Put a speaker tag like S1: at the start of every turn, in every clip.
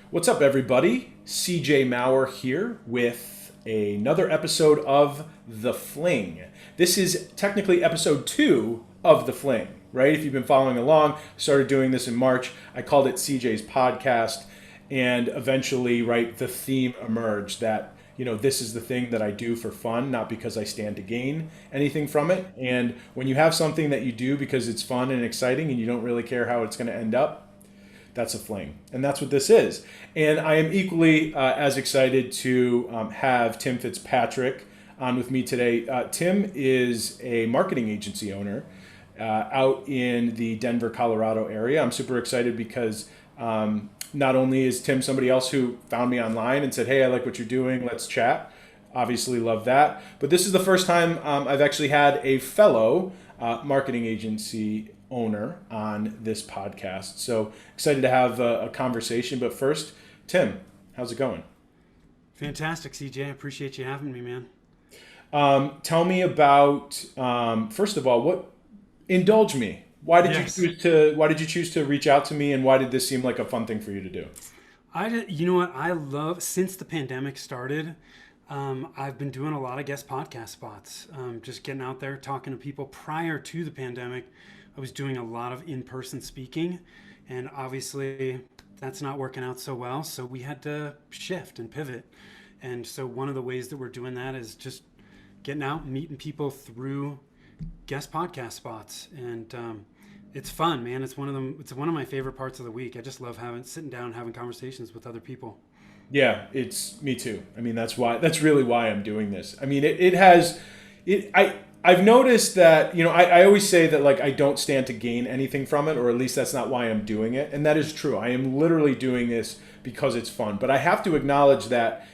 S1: What's up, everybody? CJ Maurer here with another episode of The Fling. This is technically episode 2 of The Fling, right? If you've been following along, I started doing this in March. I called it CJ's Podcast, and eventually, right, the theme emerged that, this is the thing that I do for fun, not because I stand to gain anything from it. And when you have something that you do because it's fun and exciting and you don't really care how it's going to end up, that's a fling. And that's what this is. And I am equally as excited to have Tim Fitzpatrick on with me today. Tim is a marketing agency owner out in the Denver, Colorado area. I'm super excited because not only is Tim somebody else who found me online and said, hey, I like what you're doing, let's chat. Obviously love that. But this is the first time I've actually had a fellow marketing agency owner on this podcast. So excited to have a conversation. But first, Tim, how's it going?
S2: Fantastic, CJ. I appreciate you having me, man.
S1: Tell me about, first of all, indulge me. Why did you choose to reach out to me, and why did this seem like a fun thing for you to do?
S2: You know what? I love, since the pandemic started, I've been doing a lot of guest podcast spots, just getting out there, talking to people. Prior to the pandemic, I was doing a lot of in-person speaking, and obviously that's not working out so well. So we had to shift and pivot. And so one of the ways that we're doing that is just getting out, meeting people through guest podcast spots. And it's fun, man. It's one of my favorite parts of the week. I just love sitting down and having conversations with other people.
S1: Yeah, it's me too. I mean, that's really why I'm doing this. I mean, I've noticed that, I always say that, like, I don't stand to gain anything from it, or at least that's not why I'm doing it. And that is true. I am literally doing this because it's fun. But I have to acknowledge that,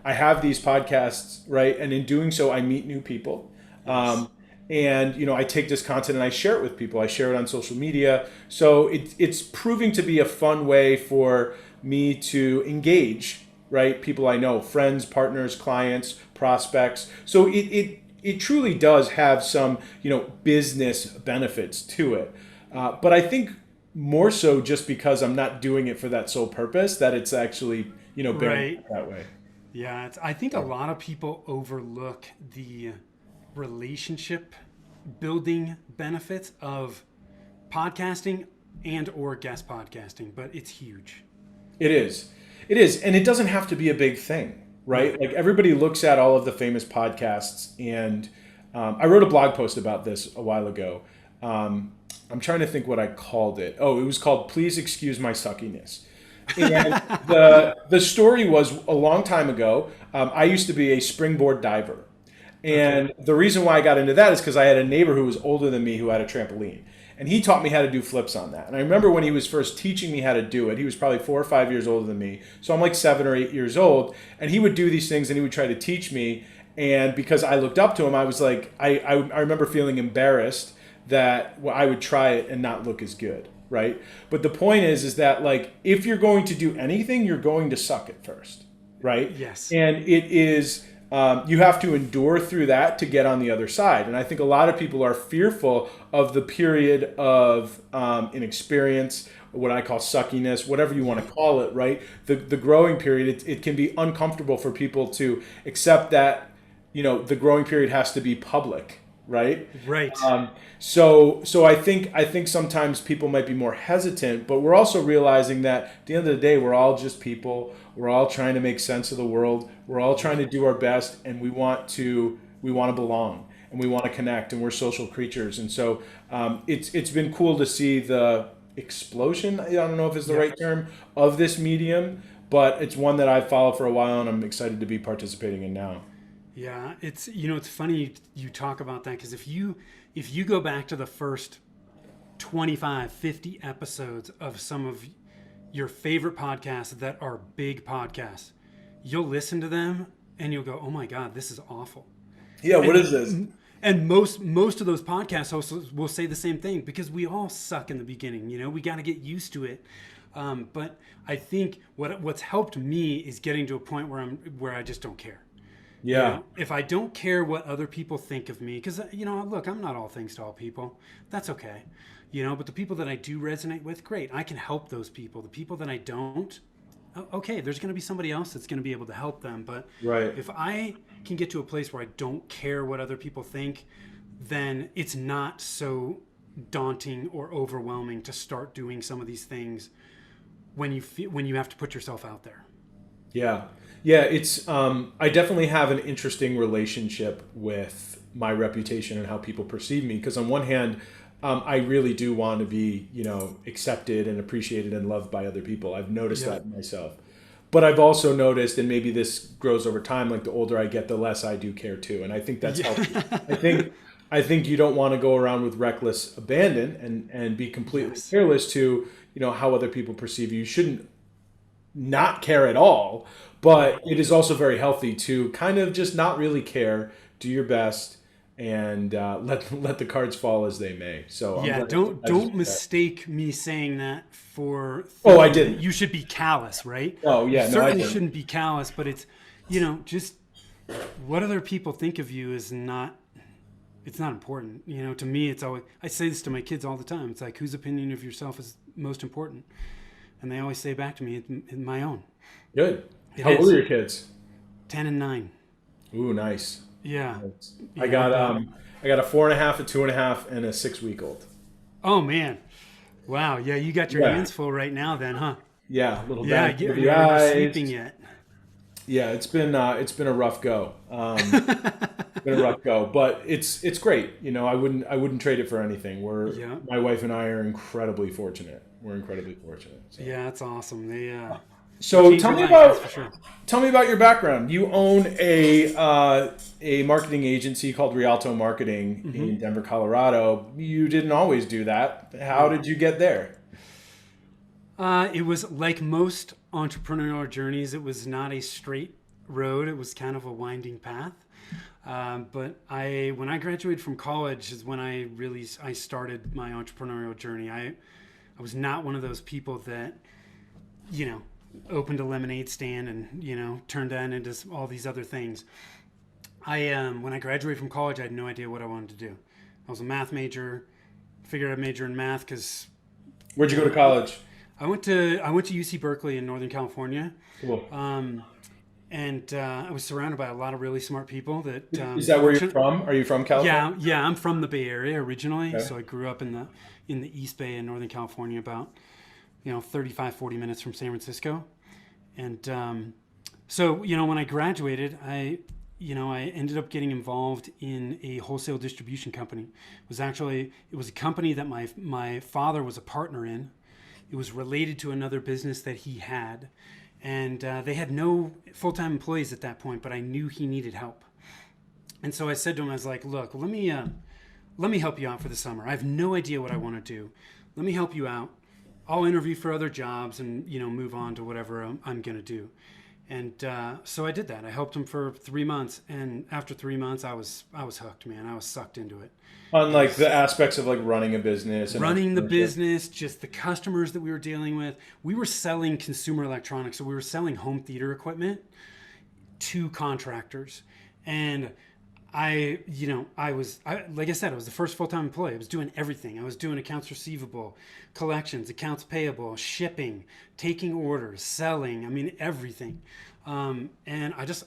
S1: I have these podcasts, right? And in doing so, I meet new people.
S2: Yes.
S1: And, I take this content and I share it with people. I share it on social media. So it's proving to be a fun way for me to engage, right? People I know, friends, partners, clients, prospects. So it truly does have some, business benefits to it. But I think more so just because I'm not doing it for that sole purpose, that it's actually, bearing
S2: Right.
S1: that way.
S2: Yeah. I think a lot of people overlook the relationship building benefits of podcasting and or guest podcasting, but it's huge.
S1: It is. It is. And it doesn't have to be a big thing, right? Like, everybody looks at all of the famous podcasts, and I wrote a blog post about this a while ago. I'm trying to think what I called it. Oh, it was called Please Excuse My Suckiness. And the story was, a long time ago, I used to be a springboard diver. And the reason why I got into that is because I had a neighbor who was older than me who had a trampoline. And he taught me how to do flips on that. And I remember when he was first teaching me how to do it, he was probably 4 or 5 years older than me. So I'm like 7 or 8 years old. And he would do these things and he would try to teach me. And because I looked up to him, I was like, I remember feeling embarrassed that I would try it and not look as good, right? But the point is that, like, if you're going to do anything, you're going to suck at first, right?
S2: Yes.
S1: And it is... you have to endure through that to get on the other side. And I think a lot of people are fearful of the period of inexperience, what I call suckiness, whatever you want to call it, right? The growing period, it can be uncomfortable for people to accept that, the growing period has to be public, right?
S2: Right.
S1: So I think sometimes people might be more hesitant, but we're also realizing that at the end of the day, we're all just people. We're all trying to make sense of the world. We're all trying to do our best, and we want to belong, and we want to connect, and we're social creatures. And so it's been cool to see the explosion, I don't know if it's the right term, of this medium, but it's one that I've followed for a while, and I'm excited to be participating in now.
S2: Yeah, it's funny you talk about that, because if you go back to the first 25, 50 episodes of some of your favorite podcasts that are big podcasts, you'll listen to them and you'll go, "Oh my God, this is awful."
S1: Yeah, what is this?
S2: And most of those podcast hosts will say the same thing, because we all suck in the beginning. We got to get used to it. But I think what's helped me is getting to a point where I just don't care.
S1: Yeah.
S2: If I don't care what other people think of me, because, look, I'm not all things to all people. That's okay. But the people that I do resonate with, great. I can help those people. The people that I don't, okay, there's going to be somebody else that's going to be able to help them. But
S1: Right.
S2: if I can get to a place where I don't care what other people think, then it's not so daunting or overwhelming to start doing some of these things when you have to put yourself out there.
S1: Yeah. Yeah. It's, I definitely have an interesting relationship with my reputation and how people perceive me. Because on one hand, I really do want to be, accepted and appreciated and loved by other people. I've noticed
S2: Yeah.
S1: that in myself. But I've also noticed, and maybe this grows over time, like the older I get, the less I do care too. And I think that's healthy. I think you don't want to go around with reckless abandon and be completely
S2: Yes.
S1: careless to, how other people perceive you. You shouldn't not care at all, but it is also very healthy to kind of just not really care, do your best, and let the cards fall as they may. So I'm
S2: Yeah,
S1: glad
S2: don't
S1: I just
S2: don't mistake me saying that for
S1: Oh, I
S2: thinking that
S1: didn't.
S2: you should be callous, right?
S1: Oh,
S2: You
S1: yeah, no, I
S2: certainly
S1: didn't.
S2: shouldn't be callous, but it's just what other people think of you is not it's not important. To me it's always I say this to my kids all the time. It's like whose opinion of yourself is most important? And they always say back to me, it's my own.
S1: Good.
S2: It
S1: How old
S2: is.
S1: are your kids?
S2: 10 and 9.
S1: Ooh, nice.
S2: Yeah.
S1: I
S2: Yeah,
S1: got
S2: but
S1: I got a 4.5, a 2.5, and a 6 week old.
S2: oh man. Wow. Yeah, you got your
S1: Yeah,
S2: hands full right now then, huh?
S1: yeah, little
S2: Yeah,
S1: bad for the
S2: are you sleeping
S1: eyes.
S2: yet?
S1: Yeah, it's been a rough go. Been a rough go, but it's great. I wouldn't trade it for anything.
S2: Yeah.
S1: My wife and I are incredibly fortunate. We're incredibly fortunate. So,
S2: Yeah, that's awesome. They
S1: so
S2: change
S1: tell
S2: your
S1: me
S2: life, that's for
S1: about
S2: sure.
S1: tell me about your background. You own a marketing agency called Rialto Marketing in Denver, Colorado. You didn't always do that. How
S2: No.
S1: did you get there?
S2: It was like most entrepreneurial journeys. It was not a straight road. It was kind of a winding path. But when I graduated from college, is when I started my entrepreneurial journey. I was not one of those people that you know opened a lemonade stand and turned that into all these other things. When I graduated from college, I had no idea what I wanted to do. I was a math major. Figured I'd major in math because
S1: Where'd you
S2: you
S1: go to
S2: know
S1: college?
S2: I went to UC Berkeley in Northern California.
S1: Cool.
S2: And I was surrounded by a lot of really smart people that
S1: Is that where you're
S2: fortunate.
S1: from? Are you from California?
S2: Yeah, I'm from the Bay Area originally,
S1: Okay.
S2: so I grew up in the East Bay in Northern California, about 35-40 minutes from San Francisco. And so when I graduated, I ended up getting involved in a wholesale distribution company. It was a company that my father was a partner in. It was related to another business that he had, and they had no full-time employees at that point, but I knew he needed help. And so I said to him, I was like, look, let me help you out for the summer. I have no idea what I want to do. Let me help you out. I'll interview for other jobs and move on to whatever I'm going to do. And so I did that. I helped him for 3 months, and after 3 months, I was hooked, man. I was sucked into it.
S1: On
S2: It
S1: like the
S2: was
S1: aspects of like running a business and
S2: running the
S1: entrepreneurship.
S2: business, just the customers that we were dealing with. We were selling consumer electronics, so we were selling home theater equipment to contractors. And like I said, I was the first full-time employee. I was doing everything. I was doing accounts receivable, collections, accounts payable, shipping, taking orders, selling. I mean, everything. And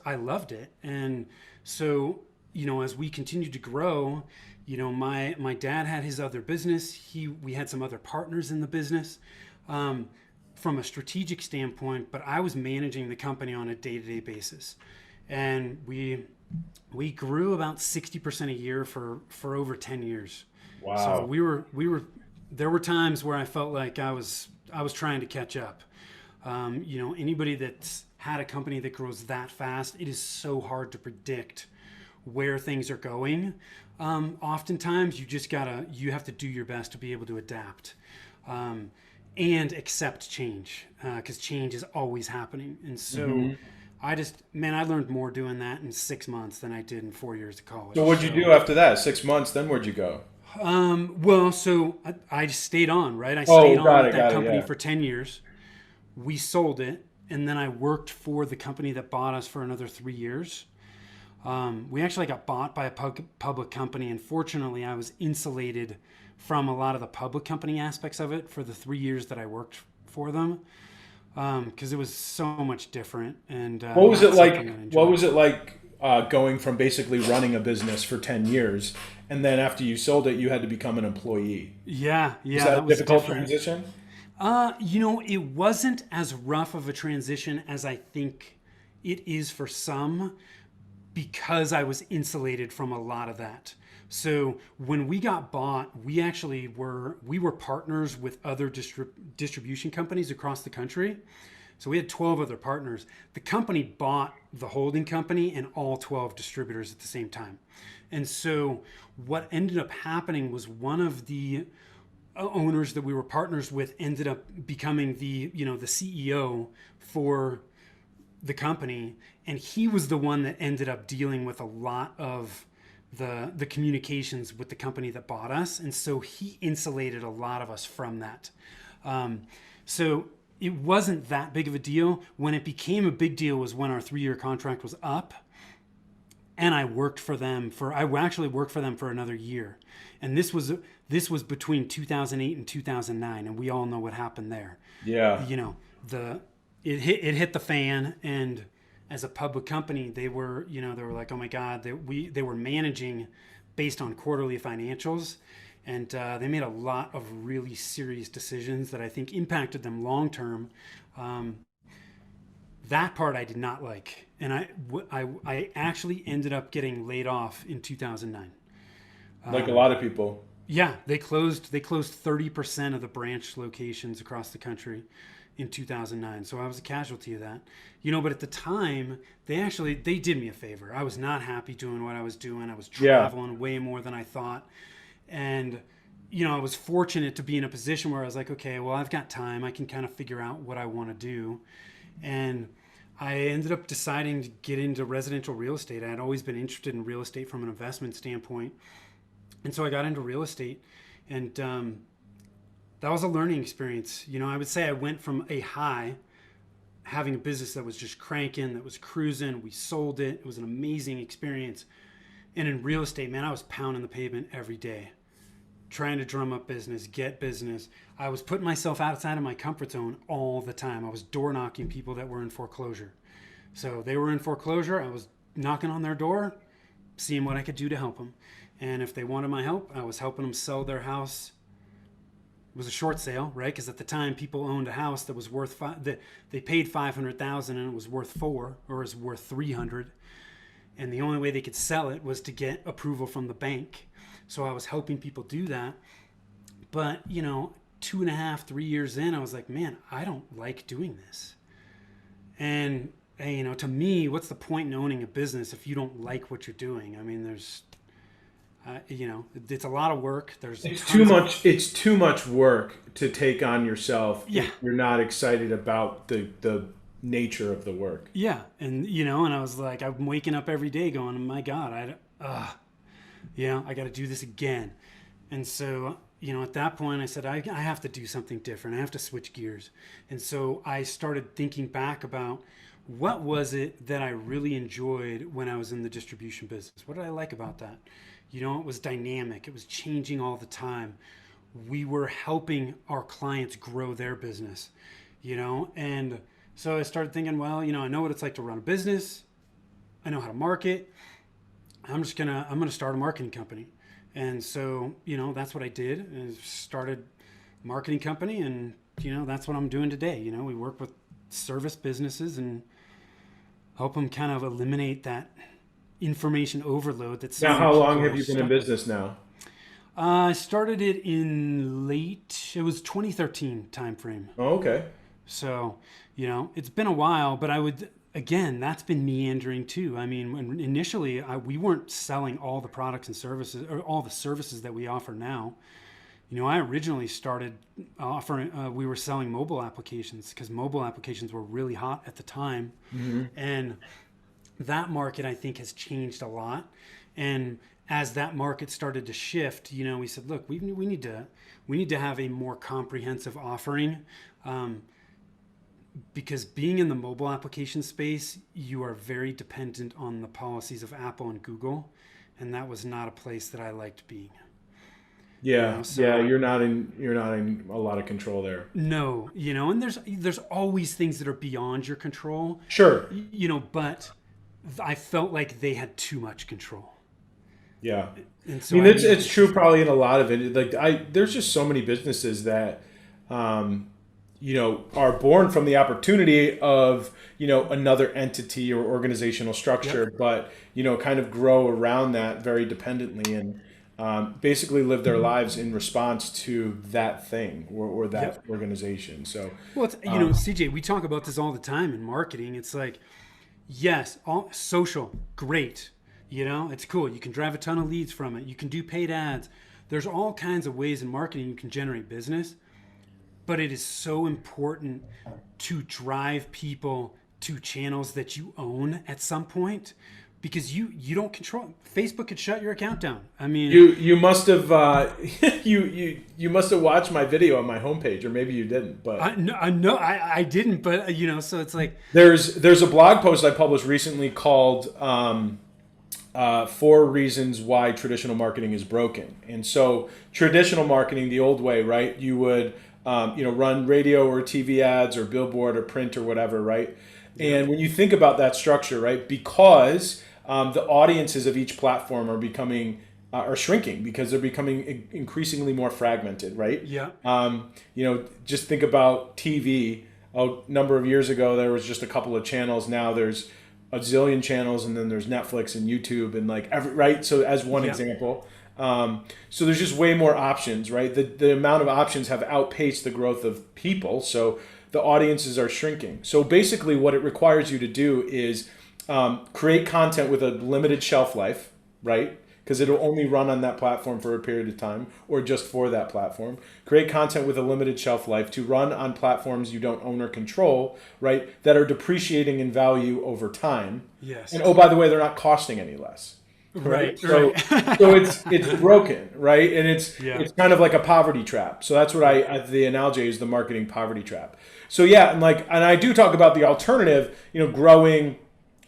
S2: I loved it. And so, as we continued to grow, my dad had his other business. We had some other partners in the business. From a strategic standpoint, but I was managing the company on a day-to-day basis. And we grew about 60% a year for over 10 years. So
S1: Wow.
S2: there were times where I felt like I was trying to catch up. Anybody that's had a company that grows that fast, it is so hard to predict where things are going. Oftentimes you have to do your best to be able to adapt. And accept change, because change is always happening. And so I learned more doing that in 6 months than I did in 4 years of college.
S1: So what'd you do after that? 6 months, then where'd you go?
S2: Well, so I just stayed on, right? I
S1: Oh,
S2: stayed on
S1: got
S2: with
S1: it,
S2: that
S1: got it,
S2: company
S1: yeah.
S2: for 10 years. We sold it, and then I worked for the company that bought us for another 3 years. We actually got bought by a public company, and fortunately, I was insulated from a lot of the public company aspects of it for the 3 years that I worked for them. because it was so much different and
S1: What was
S2: not
S1: it
S2: something
S1: like?
S2: I
S1: What
S2: enjoyed.
S1: was it like going from basically running a business for 10 years, and then after you sold it, you had to become an employee?
S2: Yeah,
S1: Was
S2: yeah,
S1: that
S2: that
S1: a
S2: was
S1: difficult
S2: different.
S1: transition?
S2: It wasn't as rough of a transition as I think it is for some because I was insulated from a lot of that. So when we got bought, we were partners with other distribution companies across the country. So we had 12 other partners. The company bought the holding company and all 12 distributors at the same time. And so what ended up happening was one of the owners that we were partners with ended up becoming the CEO for the company, and he was the one that ended up dealing with a lot of the communications with the company that bought us, and so he insulated a lot of us from that. So it wasn't that big of a deal. When it became a big deal was when our 3-year contract was up, and I actually worked for them for another year, and this was between 2008 and 2009, and we all know what happened there.
S1: Yeah.
S2: You know, the it hit the fan, and as a public company, they were like, oh my god, they were managing based on quarterly financials, and they made a lot of really serious decisions that I think impacted them long term. That part I did not like, and I actually ended up getting laid off in 2009.
S1: Like a lot of people.
S2: Yeah, they closed 30% of the branch locations across the country in 2009. So I was a casualty of that. But at the time, they did me a favor. I was not happy doing what I was doing. I was
S1: Yeah.
S2: traveling way more than I thought. And I was fortunate to be in a position where I was like, okay, well, I've got time. I can kind of figure out what I want to do. And I ended up deciding to get into residential real estate. I had always been interested in real estate from an investment standpoint. And so I got into real estate, and that was a learning experience. I would say I went from a high, having a business that was just cranking, that was cruising. We sold it. It was an amazing experience. And in real estate, man, I was pounding the pavement every day, trying to drum up business, get business. I was putting myself outside of my comfort zone all the time. I was door knocking people that were in foreclosure. So they were in foreclosure. I was knocking on their door, seeing what I could do to help them. And if they wanted my help, I was helping them sell their house. It was a short sale, right? Because at the time, people owned a house that was worth that they paid 500,000 and it was worth 4 or it was worth 300, and the only way they could sell it was to get approval from the bank. So I was helping people do that. But 2.5, 3 years in, I was like, man, I don't like doing this. And to me, what's the point in owning a business if you don't like what you're doing? I mean, it's a lot of work. There's
S1: It's too
S2: tons of
S1: much. It's too much work to take on yourself
S2: yeah,
S1: if you're not excited about the nature of the work.
S2: yeah, and I was like, I'm waking up every day going, my God, I got to do this again. And so at that point, I said, I have to do something different. I have to switch gears. And so I started thinking back about what was it that I really enjoyed when I was in the distribution business. What did I like about that? It was dynamic. It was changing all the time. We were helping our clients grow their business, and so I started thinking, well, I know what it's like to run a business. I know how to market. I'm gonna start a marketing company. And so, that's what I did. I started a marketing company, and that's what I'm doing today. We work with service businesses and help them kind of eliminate that information overload that so
S1: Now,
S2: many
S1: how long
S2: people
S1: have
S2: are
S1: you been in
S2: stuck with.
S1: business now?
S2: I started it it was 2013 timeframe.
S1: Oh, okay.
S2: So, it's been a while, but again, that's been meandering too. I mean, initially, we weren't selling all the products and services or all the services that we offer now. I originally started offering, we were selling mobile applications because mobile applications were really hot at the time.
S1: Hmm.
S2: And that market, I think, has changed a lot. And as that market started to shift, we said, look, we need to have a more comprehensive offering. Because being in the mobile application space, you are very dependent on the policies of Apple and Google, and that was not a place that I liked being.
S1: Yeah,
S2: So
S1: yeah, you're not in a lot of control there.
S2: no, and there's always things that are beyond your control,
S1: Sure.
S2: but I felt like they had too much control.
S1: Yeah.
S2: And
S1: I
S2: so
S1: mean,
S2: I
S1: it's
S2: made a
S1: it's true
S2: decision.
S1: probably in a lot of it. Like there's just so many businesses that, are born from the opportunity of another entity or organizational structure,
S2: Yep.
S1: but kind of grow around that very dependently and basically live their lives in response to that thing or that
S2: Yep.
S1: organization. So,
S2: Well, it's, CJ, we talk about this all the time in marketing. It's like, yes, all social, great. It's cool. You can drive a ton of leads from it. You can do paid ads. There's all kinds of ways in marketing you can generate business, but it is so important to drive people to channels that you own at some point because you don't control. Facebook could shut your account down. I mean,
S1: you must have you must have watched my video on my homepage, or maybe you didn't. But
S2: I didn't, but so it's like,
S1: there's a blog post I published recently called 4 reasons why traditional marketing is broken. And so traditional marketing, the old way, right? You would run radio or TV ads or billboard or print or whatever, right? And when you think about that structure, right, because the audiences of each platform are shrinking because they're becoming increasingly more fragmented, right?
S2: yeah,
S1: Just think about TV. A number of years ago, there was just a couple of channels. Now there's a zillion channels, and then there's Netflix and YouTube and like right. So as one
S2: yeah,
S1: example, so there's just way more options, right? The amount of options have outpaced the growth of people, so the audiences are shrinking. So basically, what it requires you to do is create content with a limited shelf life, right? Because it'll only run on that platform for a period of time or just for that platform. Create content with a limited shelf life to run on platforms you don't own or control, right? That are depreciating in value over time.
S2: yes,
S1: And oh, by the way, they're not costing any less.
S2: right,
S1: So,
S2: right.
S1: so it's broken, right? And it's
S2: Yeah.
S1: it's kind of like a poverty trap. So that's what the analogy is, the marketing poverty trap. So yeah, and I do talk about the alternative, growing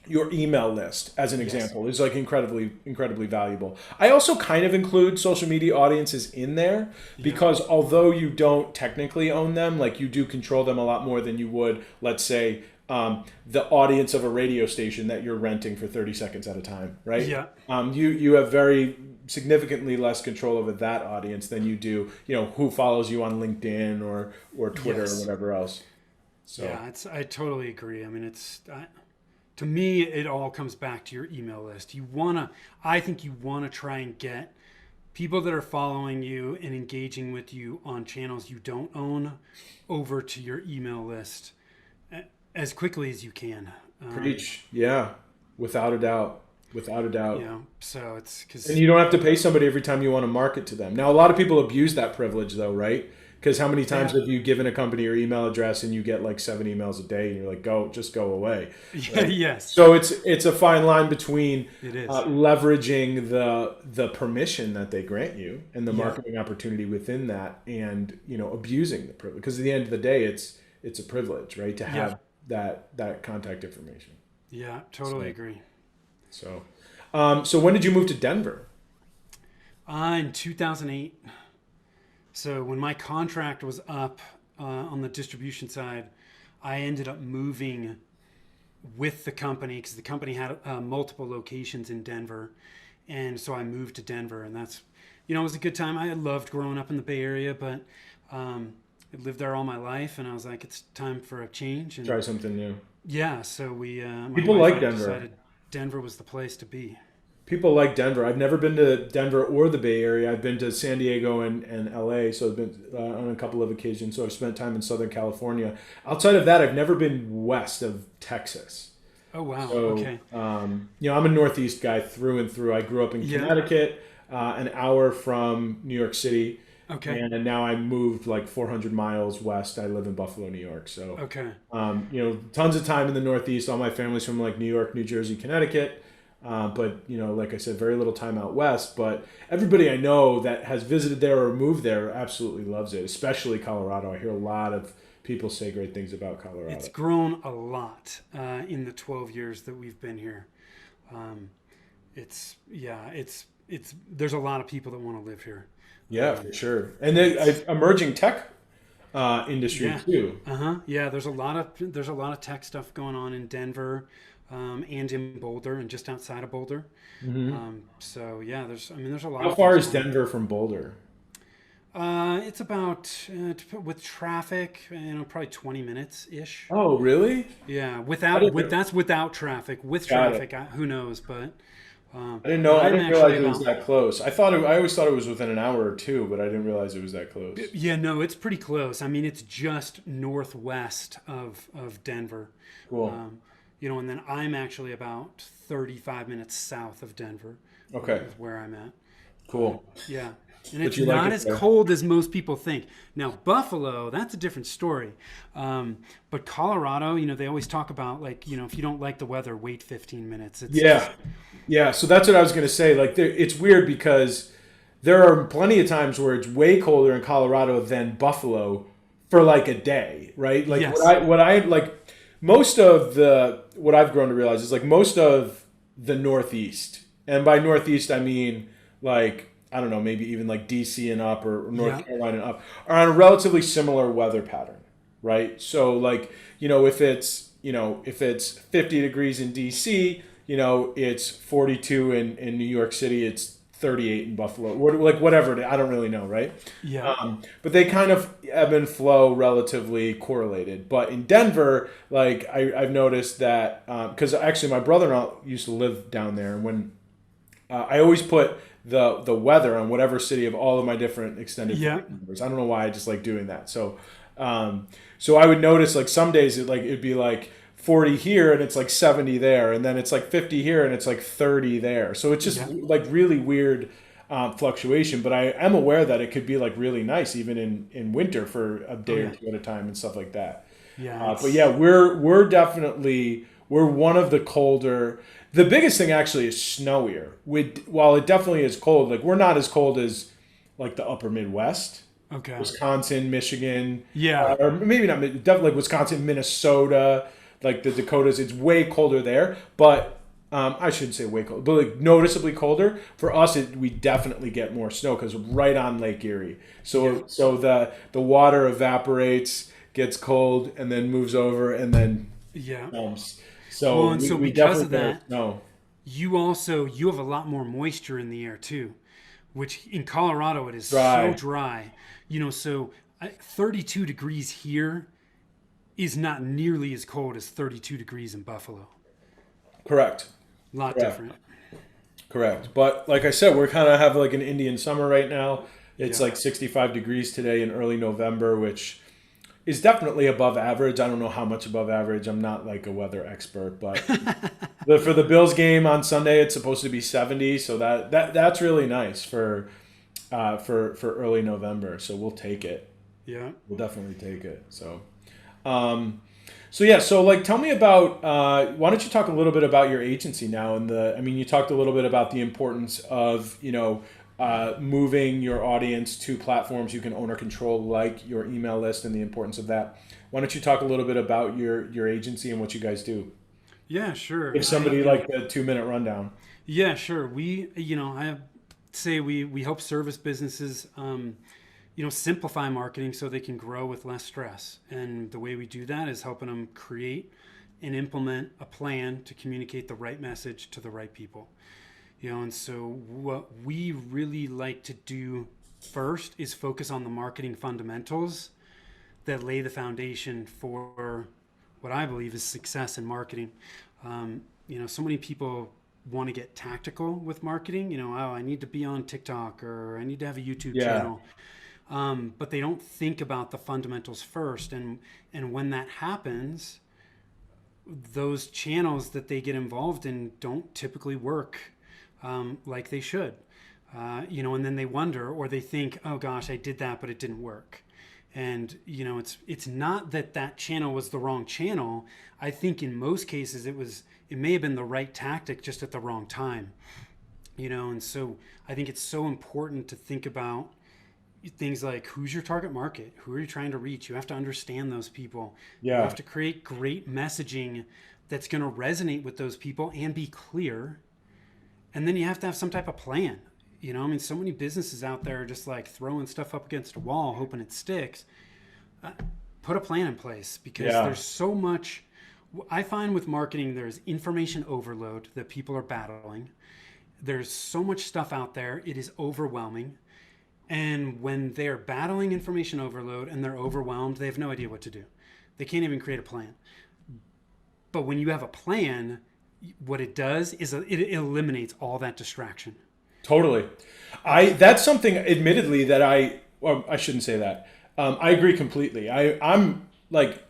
S1: your email list as an example is like incredibly valuable. I also kind of include social media audiences in there because although you don't technically own them, like you do control them a lot more than you would, let's say, the audience of a radio station that you're renting for 30 seconds at a time, right?
S2: Yeah.
S1: You have very significantly less control over that audience than you do, who follows you on LinkedIn or Twitter or whatever else. So
S2: Yeah, I totally agree. I mean, to me, it all comes back to your email list. I think you wanna try and get people that are following you and engaging with you on channels you don't own over to your email list as quickly as you can.
S1: preach, yeah, without a doubt. Without a doubt.
S2: So it's because
S1: And you don't have to pay somebody every time you want to market to them. Now, a lot of people abuse that privilege, though, right? Because how many times have you given a company your email address and you get like 7 emails a day, and you're like, just go away. Right?
S2: yes,
S1: So it's a fine line between
S2: it is.
S1: leveraging the permission that they grant you and the marketing opportunity within that, and abusing the privilege. Because at the end of the day, it's a privilege, right, to have that contact information.
S2: Yeah, totally agree.
S1: So, so when did you move to Denver?
S2: In 2008. So when my contract was up on the distribution side, I ended up moving with the company because the company had multiple locations in Denver. And so I moved to Denver, and that's, it was a good time. I loved growing up in the Bay Area, but I lived there all my life, and I was like, it's time for a change. And
S1: Try something new.
S2: yeah, so my
S1: People
S2: wife
S1: like
S2: and I
S1: Denver.
S2: decided Denver was the place to be.
S1: People like Denver. I've never been to Denver or the Bay Area. I've been to San Diego and LA, so I've been on a couple of occasions. So I've spent time in Southern California. Outside of that, I've never been west of Texas.
S2: Oh, wow.
S1: So,
S2: Okay.
S1: I'm a Northeast guy through and through. I grew up in Connecticut, an hour from New York City.
S2: Okay.
S1: And now I moved like 400 miles west. I live in Buffalo, New York. So,
S2: Okay.
S1: Tons of time in the Northeast. All my family's from like New York, New Jersey, Connecticut. But like I said, very little time out west. But everybody I know that has visited there or moved there absolutely loves it, especially Colorado. I hear a lot of people say great things about Colorado.
S2: It's grown a lot in the 12 years that we've been here. It's there's a lot of people that want to live here.
S1: Yeah, for sure. And then emerging tech industry
S2: Yeah.
S1: too.
S2: Yeah, there's a lot of tech stuff going on in Denver, and in Boulder and just outside of Boulder. So yeah, there's a lot
S1: How
S2: of
S1: far
S2: things
S1: is
S2: going
S1: Denver from Boulder?
S2: It's about with traffic, probably 20 minutes ish.
S1: Oh, really?
S2: Yeah,
S1: I didn't,
S2: that's without traffic. With
S1: got it.
S2: traffic, who knows? But
S1: I didn't know. I
S2: I'm
S1: didn't
S2: actually
S1: realize it was
S2: about
S1: that close. I always thought it was within an hour or two, but I didn't realize it was that close.
S2: yeah, no, it's pretty close. I mean, it's just northwest of Denver.
S1: Cool.
S2: And then I'm actually about 35 minutes south of Denver.
S1: Okay.
S2: Is where I'm at.
S1: Cool.
S2: Yeah. And
S1: But
S2: it's
S1: you like
S2: not
S1: it
S2: as
S1: there?
S2: cold as most people think. Now, Buffalo, that's a different story. But Colorado, they always talk about, like, if you don't like the weather, wait 15 minutes. It's
S1: Yeah. Yeah. So that's what I was going to say. Like, it's weird because there are plenty of times where it's way colder in Colorado than Buffalo for like a day, right? Like
S2: Yes.
S1: what I like most of what I've grown to realize is like most of the Northeast, and by Northeast I mean like I don't know, maybe even like DC and up or North
S2: Yeah.
S1: Carolina and up are on a relatively similar weather pattern, right? So like if it's 50 degrees in DC, it's 42 in New York City, it's 38 in Buffalo, like whatever I don't really know, right?
S2: Yeah.
S1: But they kind of ebb and flow relatively correlated. But in Denver, like I've noticed that because actually my brother-in-law used to live down there, and when I always put the weather on whatever city of all of my different extended
S2: Yeah.
S1: family members. I don't know why, I just like doing that. So I would notice like some days it'd be like 40 here and it's like 70 there, and then it's like 50 here and it's like 30 there. So it's just
S2: Yeah.
S1: like really weird fluctuation. But I am aware that it could be like really nice even in winter for a day or two at a time and stuff like that.
S2: Yeah.
S1: But yeah, we're definitely one of the colder. The biggest thing actually is snowier. While it definitely is cold, like we're not as cold as like the upper Midwest,
S2: Okay.
S1: Wisconsin, Michigan,
S2: Yeah.
S1: or maybe not, definitely like Wisconsin, Minnesota, like the Dakotas. It's way colder there, but I shouldn't say way cold, but like noticeably colder. For us, we definitely get more snow because we're right on Lake Erie. So the water evaporates, gets cold, and then moves over, and then
S2: Yeah.
S1: so
S2: Well, and so
S1: we
S2: because
S1: definitely
S2: of that,
S1: get snow.
S2: you have a lot more moisture in the air too, which in Colorado it is
S1: Dry.
S2: so dry. 32 degrees here is not nearly as cold as 32 degrees in Buffalo.
S1: Correct.
S2: A lot
S1: Correct.
S2: different.
S1: Correct. But like I said, we're kind of have like an Indian summer right now. It's
S2: Yeah.
S1: like 65 degrees today in early November, which is definitely above average. I don't know how much above average. I'm not like a weather expert, but for the Bills game on Sunday, it's supposed to be 70. So that's really nice for early November. So we'll take it.
S2: Yeah.
S1: We'll definitely take it. So yeah, so like tell me about why don't you talk a little bit about your agency now, and you talked a little bit about the importance of moving your audience to platforms you can own or control, like your email list, and the importance of that. Why don't you talk a little bit about your agency and what you guys do?
S2: Yeah, sure.
S1: Give somebody like a 2-minute rundown.
S2: Yeah, sure. I say we help service businesses, simplify marketing so they can grow with less stress. And the way we do that is helping them create and implement a plan to communicate the right message to the right people. And so what we really like to do first is focus on the marketing fundamentals that lay the foundation for what I believe is success in marketing. So many people want to get tactical with marketing. I need to be on TikTok, or I need to have a YouTube channel. But they don't think about the fundamentals first. And when that happens, those channels that they get involved in don't typically work like they should. And then they wonder, or they think, oh gosh, I did that, but it didn't work. And it's not that channel was the wrong channel. I think in most cases it may have been the right tactic, just at the wrong time. And so I think it's so important to think about things like, who's your target market? Who are you trying to reach? You have to understand those people.
S1: Yeah.
S2: You have to create great messaging that's going to resonate with those people and be clear. And then you have to have some type of plan. You know, I mean, so many businesses out there are just like throwing stuff up against a wall, hoping it sticks. Put a plan in place, because
S1: Yeah,
S2: there's so much. I find with marketing, there's information overload that people are battling. There's so much stuff out there, it is overwhelming. And when they're battling information overload and they're overwhelmed, they have no idea what to do. They can't even create a plan. But when you have a plan, what it does is it eliminates all that distraction.
S1: totally. That's something, admittedly, that well, I shouldn't say that. I agree completely. I'm like,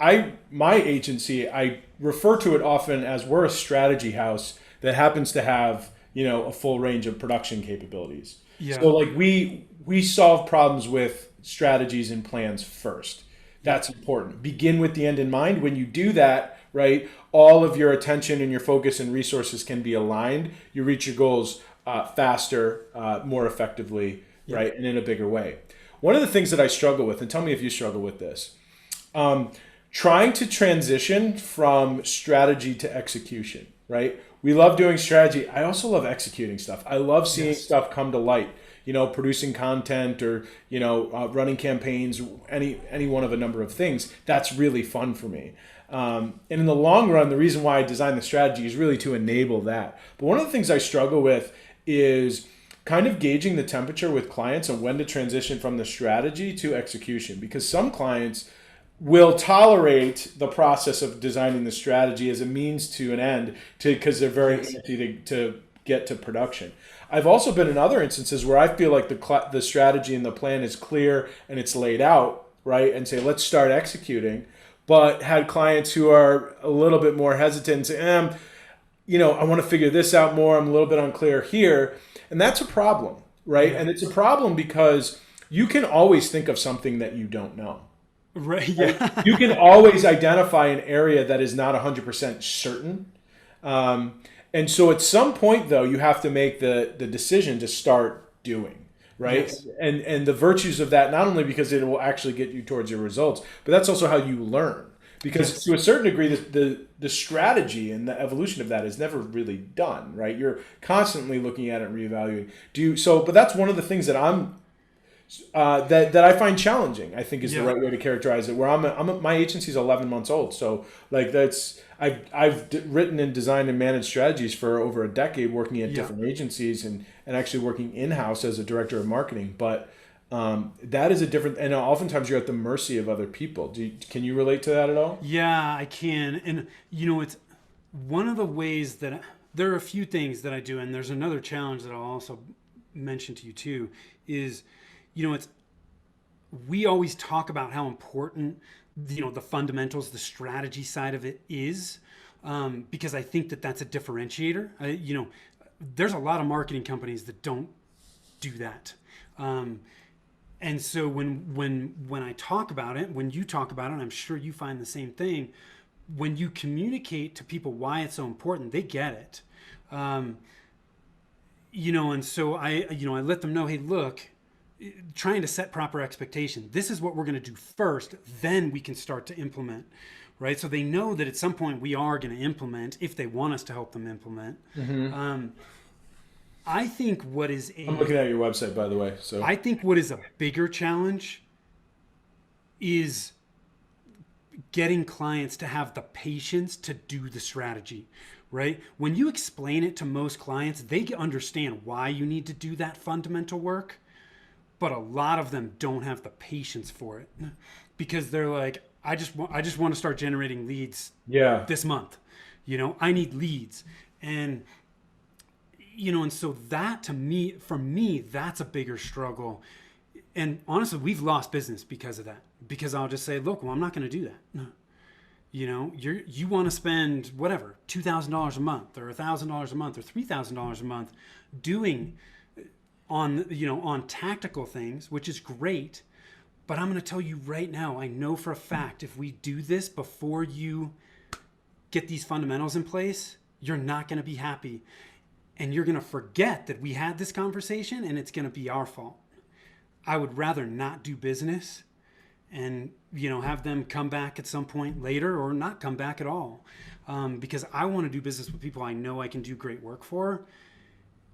S1: my agency, I refer to it often as, we're a strategy house that happens to have, a full range of production capabilities.
S2: Yeah.
S1: So like we solve problems with strategies and plans first. That's important. Begin with the end in mind. When you do that, right, all of your attention and your focus and resources can be aligned. You reach your goals faster, more effectively, right, and in a bigger way. One of the things that I struggle with, and tell me if you struggle with this, trying to transition from strategy to execution, right? We love doing strategy. I also love executing stuff. I love seeing stuff come to light, producing content, or, running campaigns, any one of a number of things. That's really fun for me. And in the long run, the reason why I designed the strategy is really to enable that. But one of the things I struggle with is kind of gauging the temperature with clients and when to transition from the strategy to execution, because some clients will tolerate the process of designing the strategy as a means to an end, because they're very antsy to get to production. I've also been in other instances where I feel like the strategy and the plan is clear and it's laid out, right, and say, let's start executing, but had clients who are a little bit more hesitant and say, I want to figure this out more, I'm a little bit unclear here. And that's a problem, right? And it's a problem because you can always think of something that you don't know.
S2: Right. Yeah.
S1: You can always identify an area that is not 100% certain. And so at some point, though, you have to make the decision to start doing, right?
S2: Yes.
S1: And the virtues of that, not only because it will actually get you towards your results, but that's also how you learn. Because to a certain degree, the strategy and the evolution of that is never really done, right? You're constantly looking at it and reevaluating. But that's one of the things that that I find challenging, I think, is the right way to characterize it. Where my agency's 11 months old, so like I've written and designed and managed strategies for over a decade, working at different agencies and actually working in-house as a director of marketing. But that is a different, and oftentimes you're at the mercy of other people. Can you relate to that at all?
S2: Yeah, I can. And it's one of the ways that there are a few things that I do, and there's another challenge that I'll also mention to you too, is we always talk about how important the fundamentals, the strategy side of it is, because I think that that's a differentiator. There's a lot of marketing companies that don't do that. And so when I talk about it, when you talk about it, and I'm sure you find the same thing, when you communicate to people why it's so important, they get it. And so I let them know, hey, look, trying to set proper expectation. This is what we're going to do first, then we can start to implement, right? So they know that at some point we are going to implement if they want us to help them implement. Mm-hmm. I think what is
S1: I'm looking at your website, by the way. So
S2: I think what is a bigger challenge is getting clients to have the patience to do the strategy, right? When you explain it to most clients, they understand why you need to do that fundamental work, but a lot of them don't have the patience for it because they're like, I just want to start generating leads this month. I need leads. And so that for me, that's a bigger struggle. And honestly, we've lost business because of that. Because I'll just say, look, well, I'm not going to do that. You want to spend whatever, $2,000 a month or $1,000 a month or $3,000 a month doing on tactical things, which is great. But I'm going to tell you right now, I know for a fact, if we do this before you get these fundamentals in place, you're not going to be happy. And you're going to forget that we had this conversation and it's going to be our fault. I would rather not do business and, have them come back at some point later or not come back at all. Because I want to do business with people I know I can do great work for.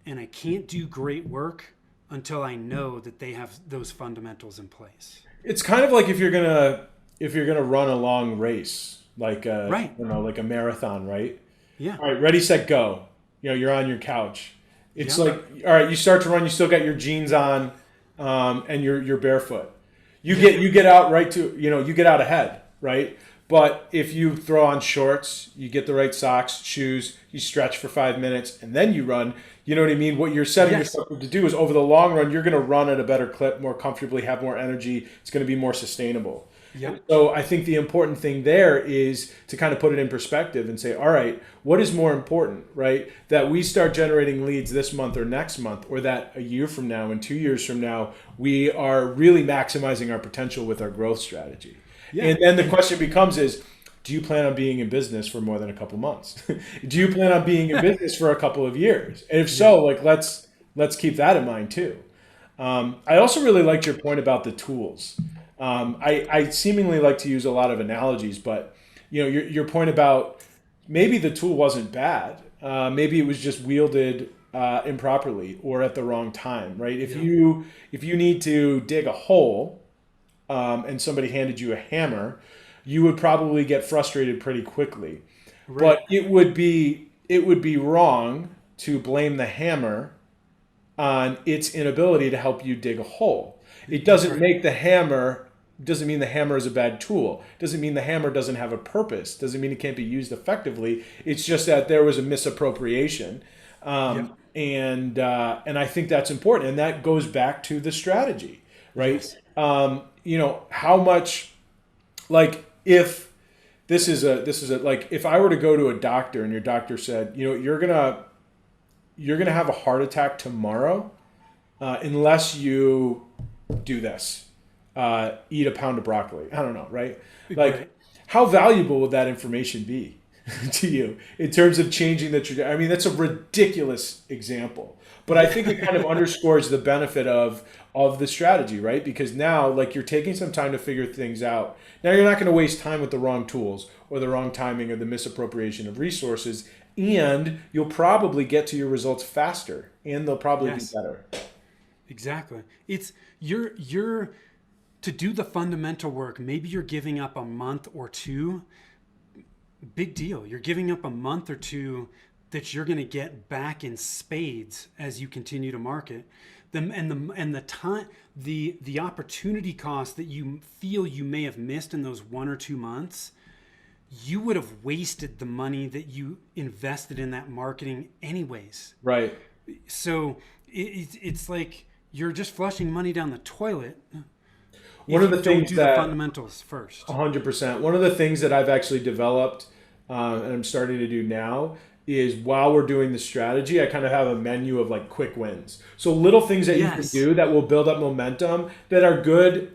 S2: And I can't do great work until I know that they have those fundamentals in place.
S1: It's kind of like if you're gonna run a long race, like
S2: Right.
S1: like a marathon, right?
S2: Yeah.
S1: All right, ready, set, go. You're on your couch. It's
S2: Yep.
S1: like, all right, you start to run, you still got your jeans on, and you're barefoot. You get out right to you get out ahead, right? But if you throw on shorts, you get the right socks, shoes, you stretch for 5 minutes, and then you run. You know what I mean? What you're setting
S2: Yes.
S1: yourself up to do is over the long run, you're going to run at a better clip, more comfortably, have more energy. It's going to be more sustainable.
S2: Yep.
S1: So I think the important thing there is to kind of put it in perspective and say, all right, what is more important, right? That we start generating leads this month or next month, or that a year from now and 2 years from now, we are really maximizing our potential with our growth strategy.
S2: Yeah.
S1: And then the question becomes is, do you plan on being in business for more than a couple months? Do you plan on being in business for a couple of years? And if so, like let's keep that in mind too. I also really liked your point about the tools. I seemingly like to use a lot of analogies, but your point about maybe the tool wasn't bad. Maybe it was just wielded improperly or at the wrong time, right? If you need to dig a hole, and somebody handed you a hammer, you would probably get frustrated pretty quickly.
S2: Right.
S1: But it would be wrong to blame the hammer on its inability to help you dig a hole. It doesn't make the hammer doesn't mean the hammer is a bad tool. Doesn't mean the hammer doesn't have a purpose. Doesn't mean it can't be used effectively. It's just that there was a misappropriation. And I think that's important. And that goes back to the strategy, right?
S2: Yes.
S1: How much, like, if this is a like, if I were to go to a doctor and your doctor said, you're gonna have a heart attack tomorrow, unless you do this, eat a pound of broccoli. I don't know, right? Like,
S2: Right.
S1: how valuable would that information be to you in terms of changing the trajectory? I mean, that's a ridiculous example, but I think it kind of underscores the benefit of the strategy, right? Because now, like, you're taking some time to figure things out. Now you're not going to waste time with the wrong tools or the wrong timing or the misappropriation of resources, and you'll probably get to your results faster, and they'll probably
S2: Yes.
S1: be better.
S2: Exactly. It's you're to do the fundamental work. Maybe you're giving up a month or two. Big deal. You're giving up a month or two that you're going to get back in spades as you continue to market them, and the time, the opportunity cost that you feel you may have missed in those 1 or 2 months. You would have wasted the money that you invested in that marketing anyways.
S1: Right.
S2: So it's like you're just flushing money down the toilet.
S1: One
S2: if
S1: of the
S2: you don't
S1: things
S2: do
S1: that
S2: the fundamentals first.
S1: 100%. One of the things that I've actually developed, and I'm starting to do now, is while we're doing the strategy, I kind of have a menu of like quick wins. So little things that you can
S2: Yes.
S1: do that will build up momentum that are good,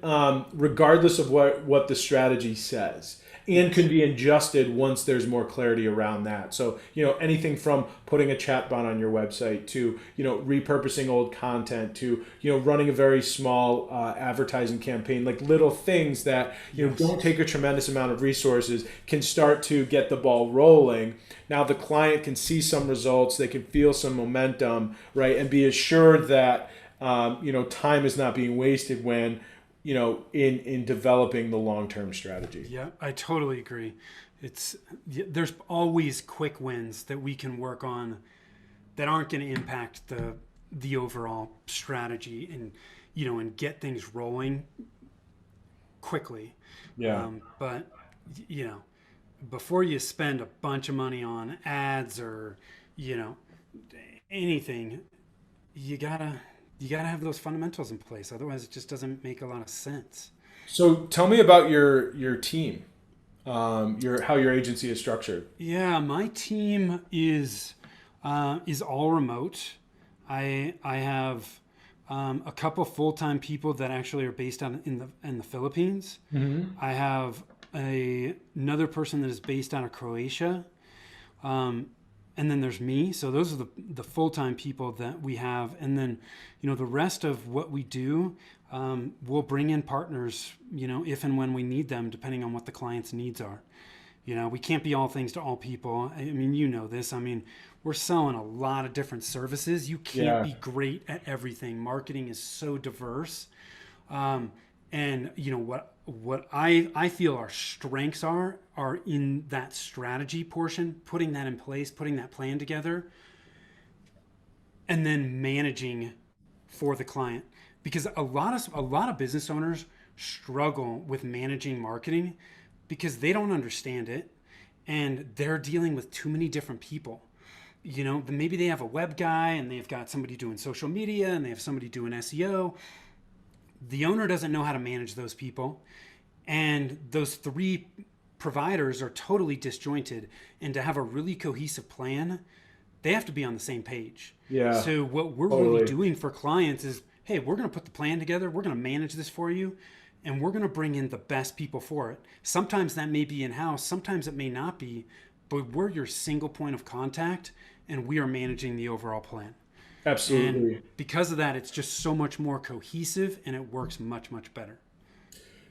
S1: regardless of what the strategy says, and can be adjusted once there's more clarity around that. So, anything from putting a chatbot on your website to, repurposing old content to, running a very small advertising campaign, like little things that, don't take a tremendous amount of resources, can start to get the ball rolling. Now the client can see some results, they can feel some momentum, right? And be assured that, time is not being wasted when, in developing the long-term strategy.
S2: Yeah, I totally agree. There's always quick wins that we can work on that aren't going to impact the overall strategy and get things rolling quickly.
S1: Yeah.
S2: But before you spend a bunch of money on ads or anything, you gotta have those fundamentals in place. Otherwise, it just doesn't make a lot of sense.
S1: So tell me about your team, how your agency is structured.
S2: Yeah, my team is all remote. I have a couple full-time people that actually are based out in the Philippines.
S1: Mm-hmm.
S2: I have another person that is based out of Croatia. And then there's me. So those are the full-time people that we have. And then, the rest of what we do, we'll bring in partners, if and when we need them, depending on what the client's needs are. We can't be all things to all people. I mean, you know this. I mean, we're selling a lot of different services. You can't
S1: Yeah.
S2: be great at everything. Marketing is so diverse. And what I feel our strengths are in that strategy portion, putting that in place, putting that plan together, and then managing for the client. Because a lot of business owners struggle with managing marketing because they don't understand it and they're dealing with too many different people. Maybe they have a web guy and they've got somebody doing social media and they have somebody doing SEO. The owner doesn't know how to manage those people, and those three providers are totally disjointed. And to have a really cohesive plan, they have to be on the same page.
S1: Yeah.
S2: So what we're
S1: Totally.
S2: really doing for clients is, hey, we're going to put the plan together, we're going to manage this for you, and we're going to bring in the best people for it. Sometimes that may be in-house, sometimes it may not be, but we're your single point of contact, and we are managing the overall plan.
S1: Absolutely.
S2: And because of that, it's just so much more cohesive, and it works much, much better.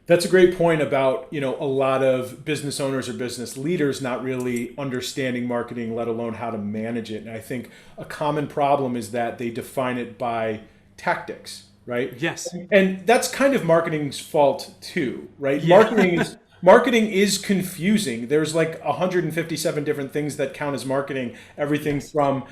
S1: That's a great point about, a lot of business owners or business leaders not really understanding marketing, let alone how to manage it. And I think a common problem is that they define it by tactics, right?
S2: Yes.
S1: And that's kind of marketing's fault too, right?
S2: Yeah.
S1: Marketing is confusing. There's like 157 different things that count as marketing. Everything from,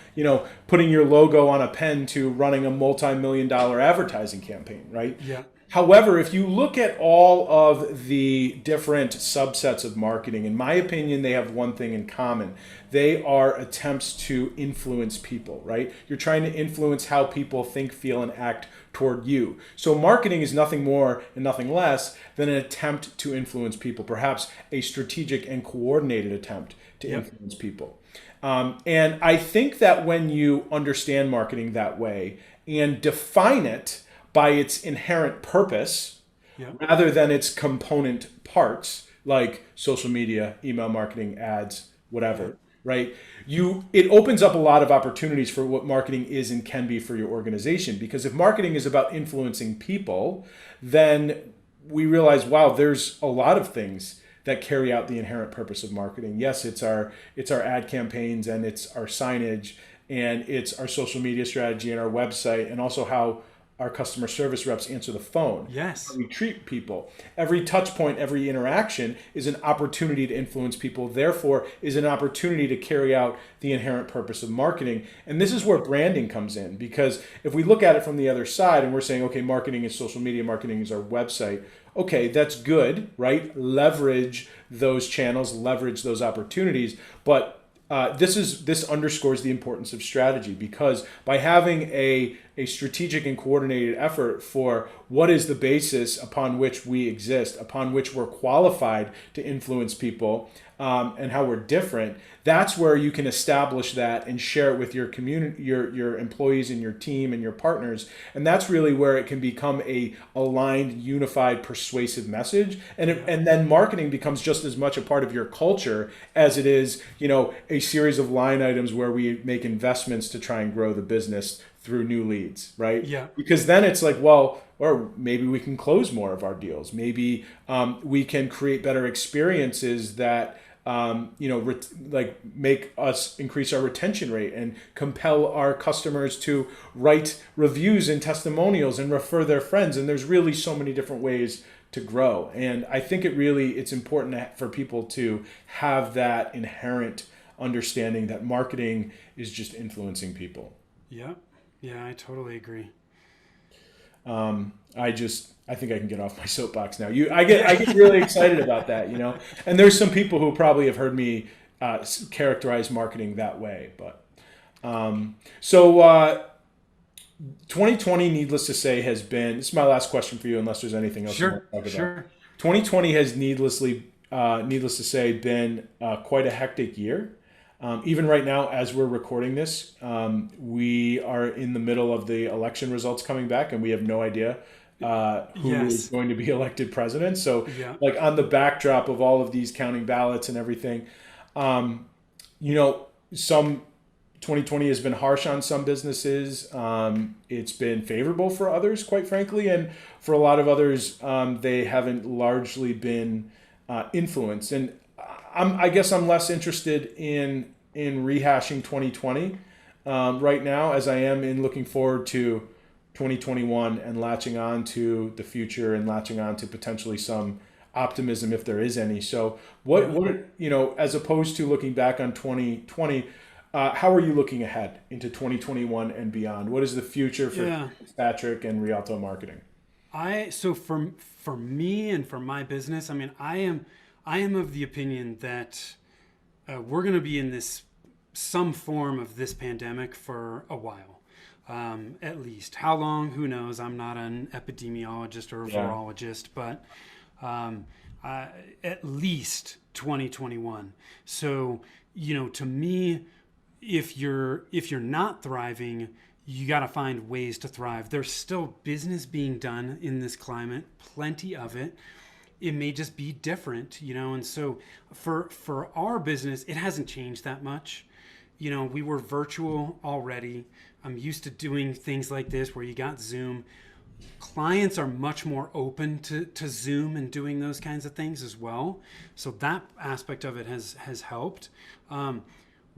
S1: putting your logo on a pen to running a multi-million-dollar advertising campaign, right?
S2: Yeah.
S1: However, if you look at all of the different subsets of marketing, in my opinion, they have one thing in common. They are attempts to influence people, right? You're trying to influence how people think, feel, and act toward you. So marketing is nothing more and nothing less than an attempt to influence people, perhaps a strategic and coordinated attempt to influence people. And I think that when you understand marketing that way and define it by its inherent purpose, rather than its component parts, like social media, email marketing, ads, whatever, right? It opens up a lot of opportunities for what marketing is and can be for your organization. Because if marketing is about influencing people, then we realize, wow, there's a lot of things that carry out the inherent purpose of marketing. Yes, it's our ad campaigns, and it's our signage, and it's our social media strategy and our website, and also how our customer service reps answer the phone.
S2: Yes.
S1: How we treat people. Every touch point, every interaction is an opportunity to influence people, therefore is an opportunity to carry out the inherent purpose of marketing. And this is where branding comes in, because if we look at it from the other side and we're saying, okay, marketing is social media, marketing is our website. Okay, that's good, right? Leverage those channels, leverage those opportunities, but this underscores the importance of strategy, because by having a strategic and coordinated effort for what is the basis upon which we exist, upon which we're qualified to influence people, and how we're different, that's where you can establish that and share it with your community, your employees and your team and your partners. And that's really where it can become a aligned, unified, persuasive message. And then marketing becomes just as much a part of your culture as it is, a series of line items where we make investments to try and grow the business through new leads, right?
S2: Yeah.
S1: Because then it's like, well, or maybe we can close more of our deals. Maybe we can create better experiences that make us increase our retention rate and compel our customers to write reviews and testimonials and refer their friends. And there's really so many different ways to grow. And I think it's important for people to have that inherent understanding that marketing is just influencing people.
S2: Yeah. Yeah, I totally agree.
S1: I think I can get off my soapbox now. I get really excited about that, And there's some people who probably have heard me characterize marketing that way, but 2020, needless to say, has been. This is my last question for you, unless there's anything else you want to talk about.
S2: Sure.
S1: 2020 has needless to say, been quite a hectic year. Even right now, as we're recording this, we are in the middle of the election results coming back, and we have no idea who is going to be elected president. So, on the backdrop of all of these counting ballots and everything, some 2020 has been harsh on some businesses. It's been favorable for others, quite frankly, and for a lot of others, they haven't largely been influenced. And I guess I'm less interested in rehashing 2020 right now as I am in looking forward to 2021 and latching on to the future and latching on to potentially some optimism if there is any. So what as opposed to looking back on 2020, how are you looking ahead into 2021 and beyond? What is the future for Fitzpatrick and Rialto Marketing?
S2: So for me and for my business, I mean, I am of the opinion that we're going to be in some form of this pandemic for a while, at least. How long? Who knows? I'm not an epidemiologist or a virologist, but at least 2021. So to me, if you're not thriving, you got to find ways to thrive. There's still business being done in this climate, plenty of it. It may just be different, and so for our business, it hasn't changed that much. We were virtual already. I'm used to doing things like this where you got Zoom. Clients are much more open to Zoom and doing those kinds of things as well. So that aspect of it has helped.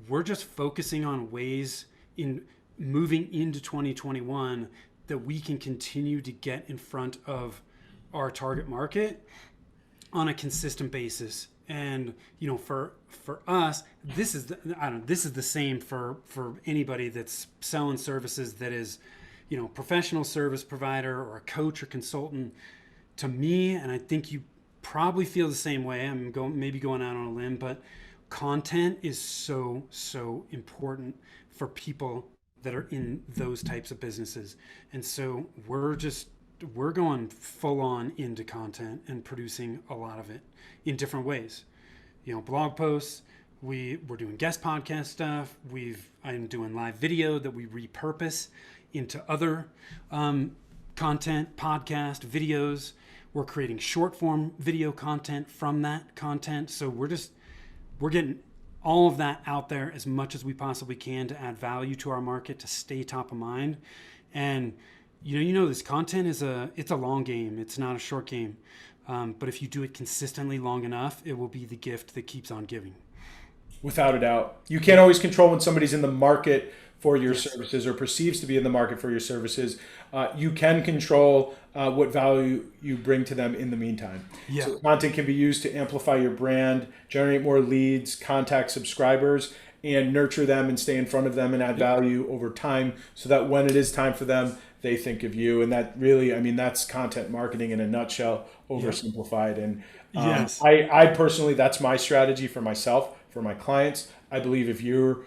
S2: We're just focusing on ways in moving into 2021 that we can continue to get in front of our target market on a consistent basis. And for us, this is the same for anybody that's selling services that is professional service provider or a coach or consultant. To me, and I think you probably feel the same way, I'm maybe going out on a limb, but content is so important for people that are in those types of businesses. And so we're going full on into content and producing a lot of it in different ways. Blog posts, we're doing guest podcast stuff. I'm doing live video that we repurpose into other content, podcast, videos. We're creating short form video content from that content. So we're getting all of that out there as much as we possibly can to add value to our market, to stay top of mind. And this content it's a long game. It's not a short game. But if you do it consistently long enough, it will be the gift that keeps on giving.
S1: Without a doubt. You can't always control when somebody's in the market for your services or perceives to be in the market for your services. You can control what value you bring to them in the meantime. Yeah. So content can be used to amplify your brand, generate more leads, contact subscribers, and nurture them and stay in front of them and add value over time so that when it is time for them, they think of you. And that really, that's content marketing in a nutshell, oversimplified. And I personally, that's my strategy for myself, for my clients. I believe if you're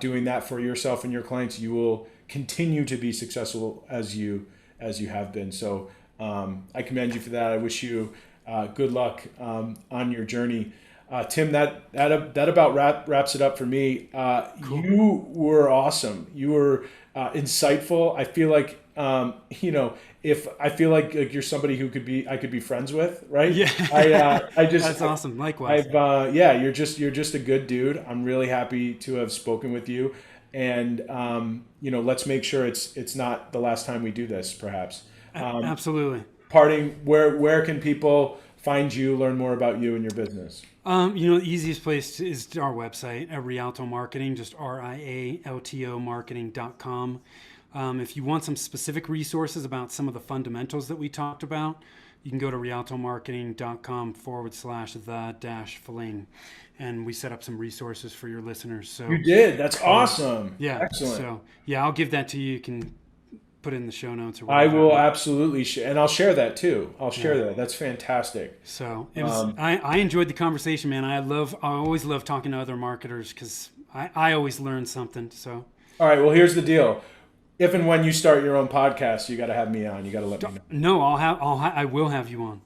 S1: doing that for yourself and your clients, you will continue to be successful as you have been. So I commend you for that. I wish you good luck on your journey. Tim, that about wraps it up for me. Cool. You were awesome. You were insightful. I feel like if I feel like you're somebody who I could be friends with, right? Yeah. I just
S2: that's awesome. Likewise.
S1: You're just a good dude. I'm really happy to have spoken with you, and let's make sure it's not the last time we do this, perhaps.
S2: Absolutely.
S1: Parting, where can people find you, learn more about you and your business?
S2: The easiest place is our website at Rialto Marketing, just RIALTO marketing.com. If you want some specific resources about some of the fundamentals that we talked about, you can go to rialtomarketing.com/the-fling. And we set up some resources for your listeners. So
S1: you did. That's awesome.
S2: Yeah. Excellent. So I'll give that to you. You can put it in the show notes or
S1: whatever. I will absolutely and I'll share that too. I'll share that. That's fantastic.
S2: So it was, I enjoyed the conversation, man. I always love talking to other marketers because I always learn something. So
S1: all right, well, here's the deal. If and when you start your own podcast, you got to have me on. You got to let me know.
S2: No, I will have you on.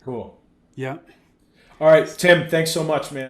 S1: Cool.
S2: Yeah.
S1: All right, Tim, thanks so much, man.